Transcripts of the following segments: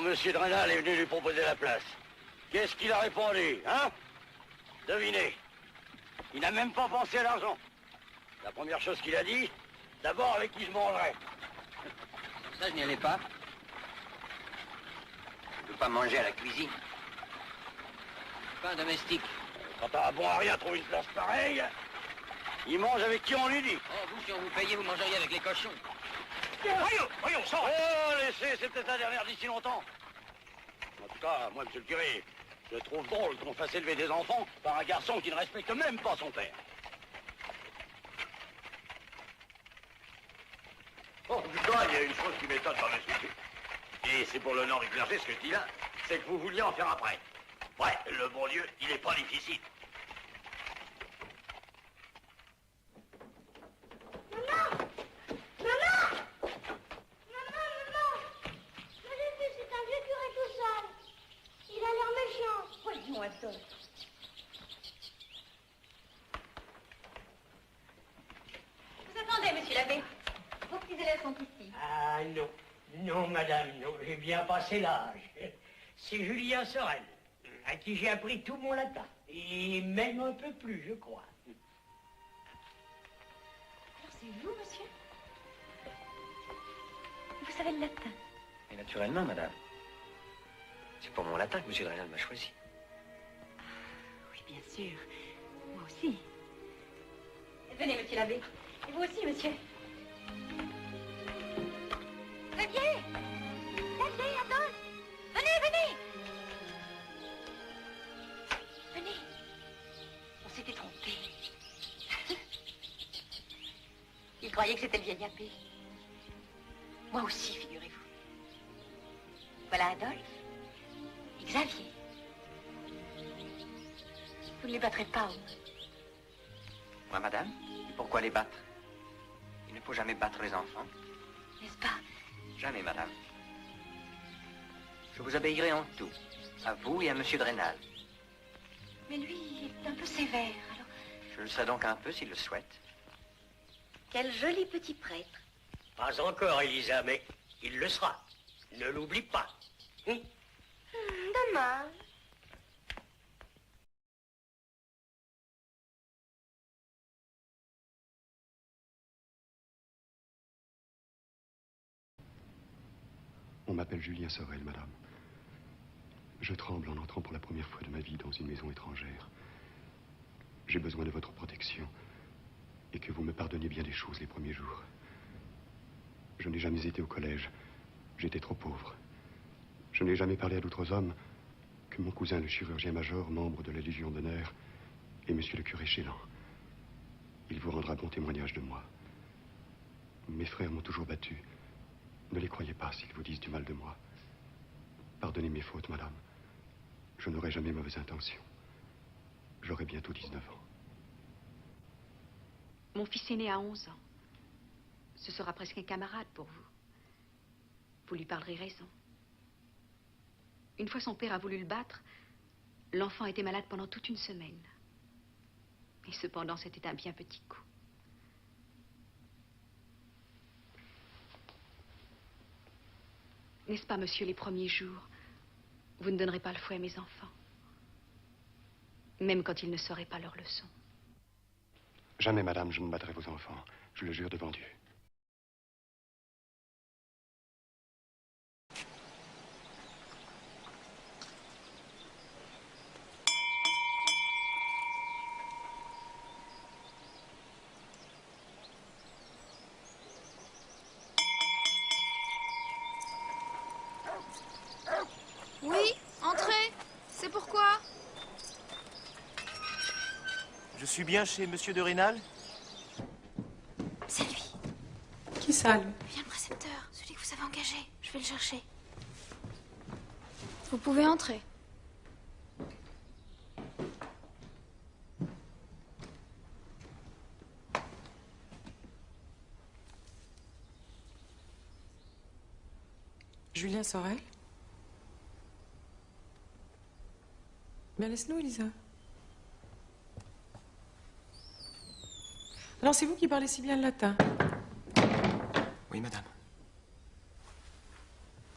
monsieur Drenal est venu lui proposer la place, qu'est-ce qu'il a répondu, hein? Devinez. Il n'a même pas pensé à l'argent. La première chose qu'il a dit, d'abord avec qui je mangerais. Ça, je n'y allais pas. Je ne peux pas manger à la cuisine. Je suis pas un domestique. Quand t'as un bon à rien trouvé une place pareille, il mange avec qui on lui dit. Oh, vous, si on vous payait, vous mangeriez avec les cochons. Voyons, sors. Oh, laissez, c'est peut-être la dernière d'ici longtemps. En tout cas, moi, monsieur le curé, je trouve drôle qu'on fasse élever des enfants par un garçon qui ne respecte même pas son père. Oh, putain, il y a une chose qui m'étonne par monsieur. Et c'est pour l'honneur du clergé ce que je dis là, c'est que vous vouliez en faire après. Ouais, le bon Dieu, il n'est pas difficile. Maman! Maman! Maman! Je l'ai vu, c'est un vieux curé tout sale. Il a l'air méchant. Voyons, Adolphe. Vous attendez, monsieur l'abbé. Vos petits élèves sont ici. Ah non, non madame, non, j'ai bien passé l'âge. C'est Julien Sorel, à qui j'ai appris tout mon latin, et même un peu plus, je crois. Alors c'est vous, monsieur? Vous savez le latin? Et naturellement, madame. C'est pour mon latin que M. Drenal m'a choisi. Oui, bien sûr. Moi aussi. Venez, monsieur l'abbé. Et vous aussi, monsieur. Xavier! Xavier, Adolphe! Venez! Venez. On s'était trompé. Il croyait que c'était le vieil abbé. Moi aussi, figurez-vous. Voilà Adolphe. Et Xavier. Vous ne les battrez pas, au moins. Moi, madame, et pourquoi les battre? Il ne faut jamais battre les enfants. N'est-ce pas? Jamais, madame. Je vous obéirai en tout. À vous et à M. Drenal. Mais lui, il est un peu sévère, alors... Je le serai donc un peu s'il le souhaite. Quel joli petit prêtre. Pas encore, Elisa, mais il le sera. Ne l'oublie pas. Dommage. On m'appelle Julien Sorel, madame. Je tremble en entrant pour la première fois de ma vie dans une maison étrangère. J'ai besoin de votre protection et que vous me pardonniez bien des choses les premiers jours. Je n'ai jamais été au collège. J'étais trop pauvre. Je n'ai jamais parlé à d'autres hommes que mon cousin le chirurgien-major, membre de la Légion d'honneur, et monsieur le curé Chélan. Il vous rendra bon témoignage de moi. Mes frères m'ont toujours battu. Ne les croyez pas s'ils vous disent du mal de moi. Pardonnez mes fautes, madame. Je n'aurai jamais mauvaise intention. J'aurai bientôt 19 ans. Mon fils aîné a 11 ans. Ce sera presque un camarade pour vous. Vous lui parlerez raison. Une fois son père a voulu le battre, l'enfant était malade pendant toute une semaine. Et cependant, c'était un bien petit coup. N'est-ce pas, monsieur, les premiers jours, vous ne donnerez pas le fouet à mes enfants? Même quand ils ne sauraient pas leur leçon. Jamais, madame, je ne battrai vos enfants. Je le jure devant Dieu. Oui, entrez. C'est pourquoi? Je suis bien chez Monsieur de Rênal? C'est lui. Qui ça, lui? Viens, le précepteur, celui que vous avez engagé. Je vais le chercher. Vous pouvez entrer. Julien Sorel? Bien, laisse-nous, Elisa. Alors, c'est vous qui parlez si bien le latin? Oui, madame.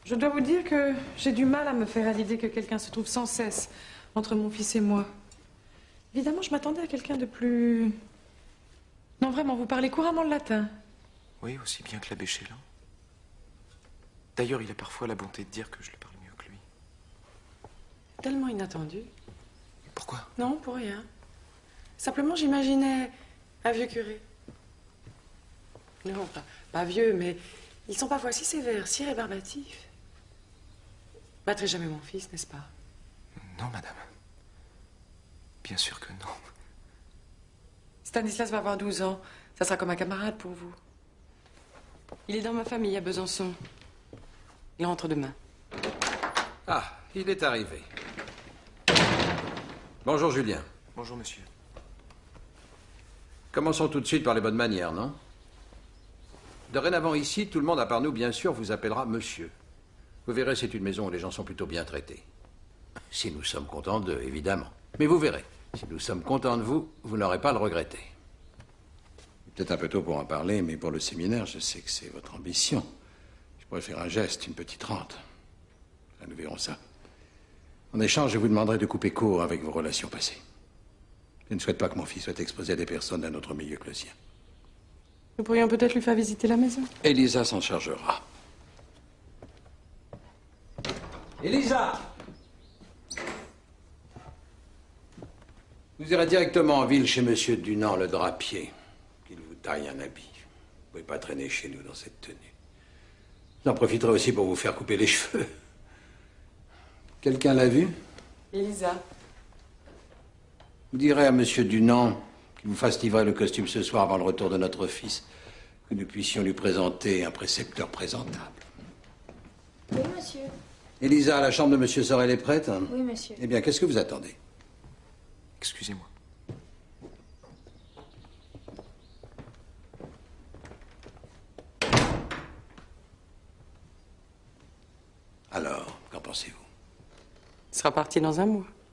Je dois vous dire que j'ai du mal à me faire à l'idée que quelqu'un se trouve sans cesse entre mon fils et moi. Évidemment, je m'attendais à quelqu'un de plus... Non, vraiment, vous parlez couramment le latin. Oui, aussi bien que l'abbé Chélan. D'ailleurs, il a parfois la bonté de dire que je le parle mieux que lui. Tellement inattendu. Pourquoi? Non, pour rien. Simplement, j'imaginais un vieux curé. Non, pas vieux, mais ils sont parfois si sévères, si rébarbatifs. Battrez jamais mon fils, n'est-ce pas? Non, madame. Bien sûr que non. Stanislas va avoir 12 ans. Ça sera comme un camarade pour vous. Il est dans ma famille à Besançon. Il rentre demain. Ah, il est arrivé. Bonjour, Julien. Bonjour, monsieur. Commençons tout de suite par les bonnes manières, non? Dorénavant ici, tout le monde, à part nous, bien sûr, vous appellera monsieur. Vous verrez, c'est une maison où les gens sont plutôt bien traités. Si nous sommes contents d'eux, évidemment. Mais vous verrez, si nous sommes contents de vous, vous n'aurez pas à le regretter. Peut-être un peu tôt pour en parler, mais pour le séminaire, je sais que c'est votre ambition. Je pourrais faire un geste, une petite rente. Là, nous verrons ça. En échange, je vous demanderai de couper court avec vos relations passées. Je ne souhaite pas que mon fils soit exposé à des personnes d'un autre milieu que le sien. Nous pourrions peut-être lui faire visiter la maison. Elisa s'en chargera. Elisa! Vous irez directement en ville chez Monsieur Dunant, le drapier, qu'il vous taille un habit. Vous ne pouvez pas traîner chez nous dans cette tenue. J'en profiterai aussi pour vous faire couper les cheveux. Quelqu'un l'a vu? Elisa. Vous direz à Monsieur Dunant qu'il vous fasse livrer le costume ce soir avant le retour de notre fils, que nous puissions lui présenter un précepteur présentable. Oui, monsieur. Elisa, la chambre de Monsieur Sorel est prête? Oui, monsieur. Eh bien, qu'est-ce que vous attendez? Excusez-moi. Alors, qu'en pensez-vous? Il sera parti dans un mois.